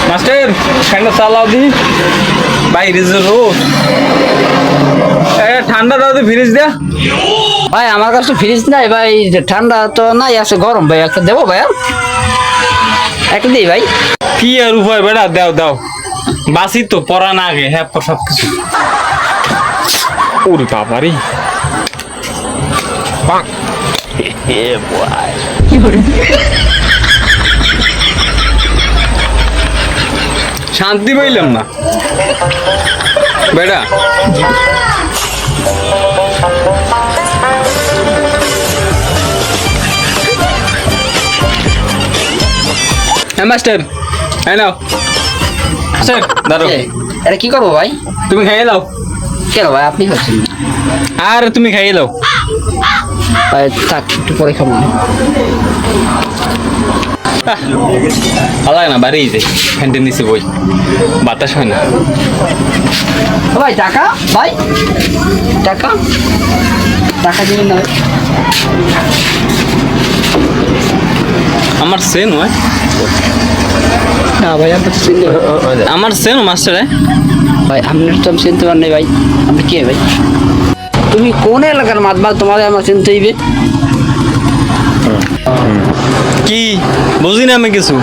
Master ফ্যানটা চালাও দি বাইরে যে রোদ ঠান্ডা দাও তো ফ্রিজ দেয়া ভাই আমার কাছে ফ্রিজ নাই ভাই, ঠান্ডা তো নাই, আছে গরম ভাই, একটা দেবো ভাই, একটা দিই ভাই। কি আর উপায় বেড়া, দাও দাও বাসি তো পড়া না আগে হ্যাঁ সব কিছু। ওরে বাবারি শান্তি পাইলাম না বেড়া। হ্যাঁ মাস্টার হ্যাঁ নাও স্যার দাঁড়ো। এটা কি করবো ভাই? তুমি খাইয়ে দাও। কেন ভাই আপনি খাচ্ছেন? আর তুমি খাইয়ে দাও। ভাই থাক একটু পরে খাবো। ভালো লাগে না বাড়ি যে ফ্যানটের নিচে বই বাতাস হয় না। ভাই টাকা, ভাই টাকা, টাকা দিবেন না ভাই? আমার সেন হয় না ভাই আপনি তো চিনতে আমার সেন মাস্টার ভাই, আপনার তো আমি চিনতে পারি ভাই, আপনি কে ভাই? তুমি কোন এলাকার মাতবার তোমাদের আমার চিনতে হইবে? কি বুঝি না আমি কিছু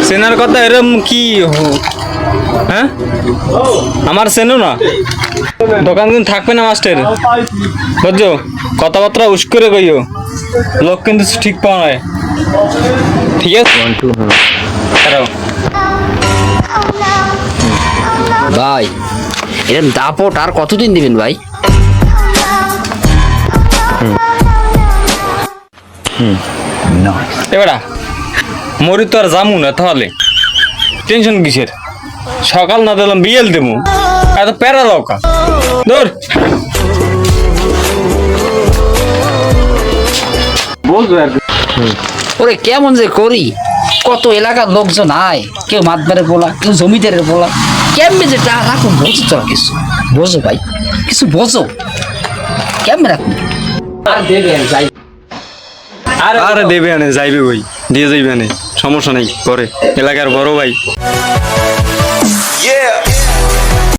সেনার কথা এরম কি হ্যাঁ আমার সেনও না দোকান কিন্তু থাকবে না মাস্টার বুঝছো, কথাবার্তা উস করে কইও, লোক কিন্তু ঠিক পাওয়া নয় ঠিক আছে। ভাই এরকম দাপট আর কতদিন দিবেন ভাই? এবারা মরি তো আর জামু না, তাহলে টেনশন কিসের? সকাল না দিলাম বিয়েল দেবো, এত প্যারা লওকা ধর বুঝবে আর ওরে কেমন যে করি, কত এলাকার লোকজন আয়, কেউ মাতবারে বলা, কেউ জমিদারের বলা, কেমনে যে টাকা রাখুন বোঝো তো কিছু, বোঝো ভাই কিছু বোঝো, কেমনে রাখুন? আর দেবে যাই, আরে দেবে আনে যাইবে ওই দিয়ে যাইবে আনে, সমস্যা নেই পরে, এলাকার বড় ভাই।